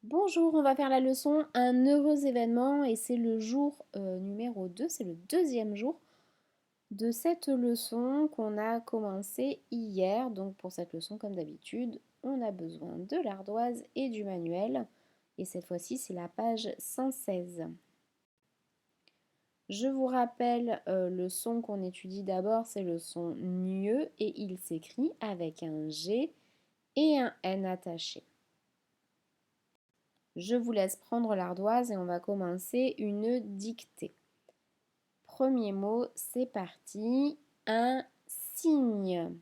Bonjour, on va faire la leçon Un heureux événement et c'est le jour numéro 2, c'est le deuxième jour de cette leçon qu'on a commencé hier. Donc pour cette leçon, comme d'habitude, on a besoin de l'ardoise et du manuel. Et cette fois-ci, c'est la page 116. Je vous rappelle le son qu'on étudie d'abord, c'est le son NIE et il s'écrit avec un G et un N attaché. Je vous laisse prendre l'ardoise et on va commencer une dictée. Premier mot, c'est parti. Un signe.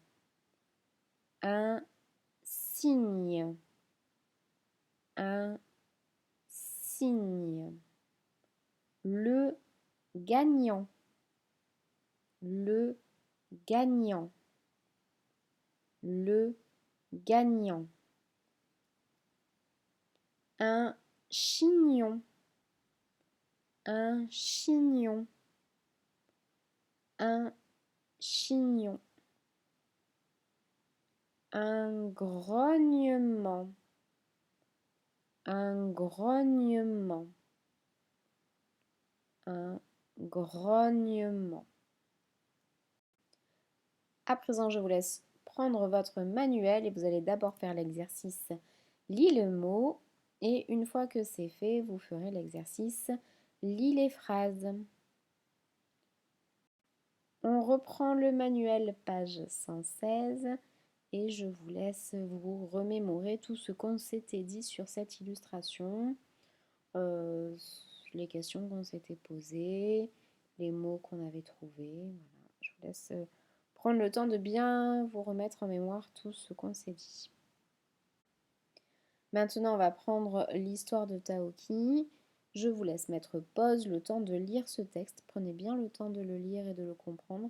Un signe. Un signe. Le gagnant. Le gagnant. Le gagnant. Un chignon. Un chignon. Un chignon. Un grognement. Un grognement. Un grognement. À présent, je vous laisse prendre votre manuel et vous allez d'abord faire l'exercice lis le mot et une fois que c'est fait, vous ferez l'exercice lis les phrases. On reprend le manuel page 116 et je vous laisse vous remémorer tout ce qu'on s'était dit sur cette illustration, les questions qu'on s'était posées, les mots qu'on avait trouvés. Voilà. Je vous laisse prendre le temps de bien vous remettre en mémoire tout ce qu'on s'est dit. Maintenant, on va prendre l'histoire de Taoki. Je vous laisse mettre pause, le temps de lire ce texte. Prenez bien le temps de le lire et de le comprendre.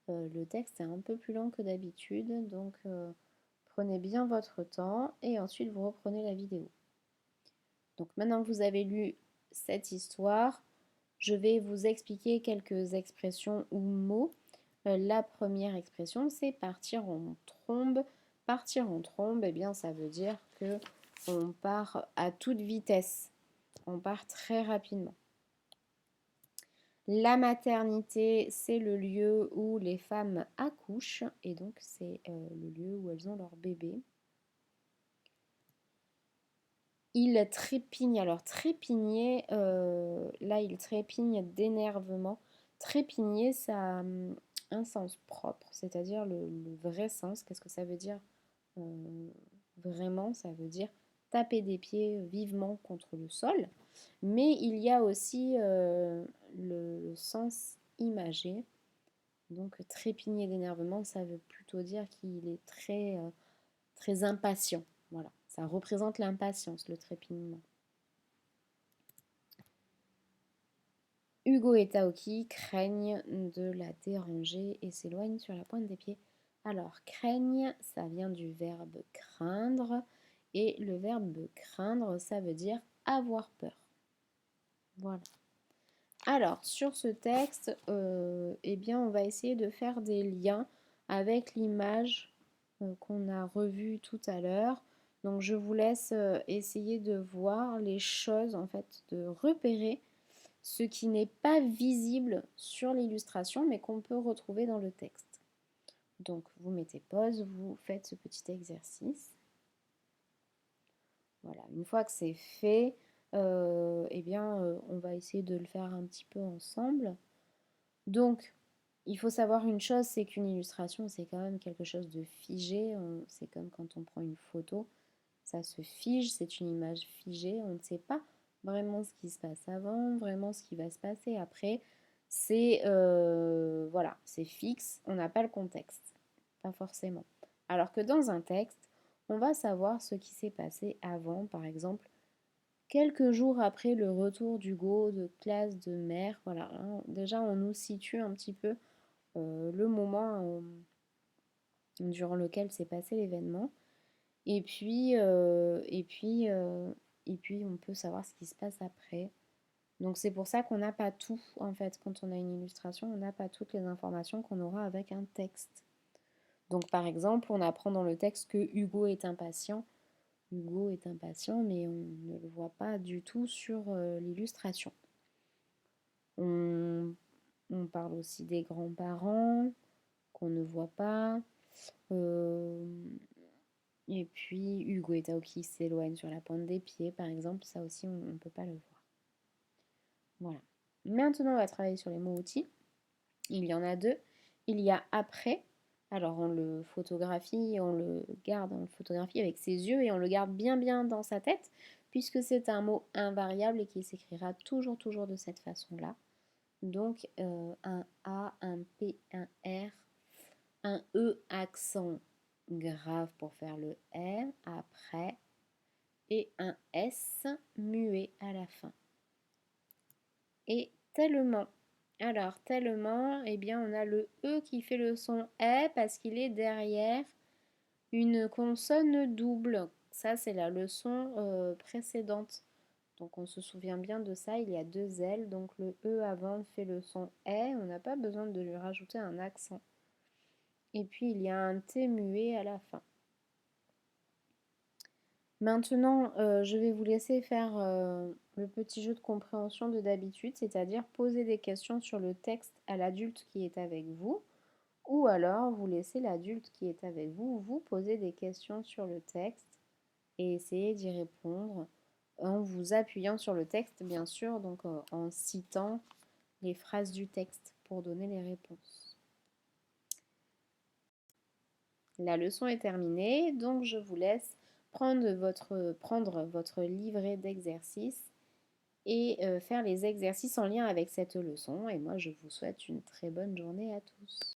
Le texte est un peu plus long que d'habitude, donc prenez bien votre temps et ensuite vous reprenez la vidéo. Donc maintenant que vous avez lu cette histoire, je vais vous expliquer quelques expressions ou mots. La première expression, c'est partir en trombe. Partir en trombe, eh bien, ça veut dire que on part à toute vitesse. On part très rapidement. La maternité, c'est le lieu où les femmes accouchent et donc c'est le lieu où elles ont leur bébé. Il trépigne, alors trépigner, là il trépigne d'énervement. Trépigner, ça a un sens propre, c'est-à-dire le vrai sens. Qu'est-ce que ça veut dire vraiment? Ça veut dire taper des pieds vivement contre le sol. Mais il y a aussi le sens imagé. Donc trépigner d'énervement, ça veut plutôt dire qu'il est très impatient. Voilà, ça représente l'impatience, le trépignement. Hugo et Taoki craignent de la déranger et s'éloignent sur la pointe des pieds. Alors, craignent, ça vient du verbe craindre. Et le verbe craindre, ça veut dire avoir peur. Voilà. Alors, sur ce texte, eh bien, on va essayer de faire des liens avec l'image qu'on a revue tout à l'heure. Donc, je vous laisse essayer de voir les choses, en fait, de repérer ce qui n'est pas visible sur l'illustration, mais qu'on peut retrouver dans le texte. Donc, vous mettez pause, vous faites ce petit exercice. Voilà, une fois que c'est fait, eh bien, on va essayer de le faire un petit peu ensemble. Donc, il faut savoir une chose, c'est qu'une illustration, c'est quand même quelque chose de figé. C'est comme quand on prend une photo, ça se fige, c'est une image figée. On ne sait pas vraiment ce qui se passe avant, vraiment ce qui va se passer après. C'est voilà, c'est fixe, on n'a pas le contexte, pas forcément. Alors que dans un texte, on va savoir ce qui s'est passé avant, par exemple, quelques jours après le retour d'Hugo de classe de mer. Voilà, hein, déjà on nous situe un petit peu le moment durant lequel s'est passé l'événement. Et puis, on peut savoir ce qui se passe après. Donc c'est pour ça qu'on n'a pas tout, en fait, quand on a une illustration, on n'a pas toutes les informations qu'on aura avec un texte. Donc par exemple, on apprend dans le texte que Hugo est impatient. Hugo est impatient, mais on ne le voit pas du tout sur l'illustration. On, on parle aussi des grands-parents qu'on ne voit pas. Euh, et puis Hugo et Tao qui s'éloignent sur la pointe des pieds, par exemple, ça aussi on ne peut pas le voir. Voilà. Maintenant, on va travailler sur les mots-outils. Il y en a deux. Il y a après. Alors, on le photographie, on le garde, on le photographie avec ses yeux et on le garde bien bien dans sa tête, puisque c'est un mot invariable et qui s'écrira toujours de cette façon-là. Donc, un A, un P, un R, un E accent grave pour faire le R après, et un S muet à la fin. Et tellement. Alors, tellement, eh bien, on a le E qui fait le son E parce qu'il est derrière une consonne double. Ça, c'est la leçon précédente. Donc, on se souvient bien de ça. Il y a deux L. Donc, le E avant fait le son E. On n'a pas besoin de lui rajouter un accent. Et puis, il y a un T muet à la fin. Maintenant, je vais vous laisser faire le petit jeu de compréhension de d'habitude, c'est-à-dire poser des questions sur le texte à l'adulte qui est avec vous, ou alors vous laissez l'adulte qui est avec vous vous poser des questions sur le texte et essayer d'y répondre en vous appuyant sur le texte, bien sûr, donc en citant les phrases du texte pour donner les réponses. La leçon est terminée, donc je vous laisse prendre votre livret d'exercices et faire les exercices en lien avec cette leçon. Et moi, je vous souhaite une très bonne journée à tous.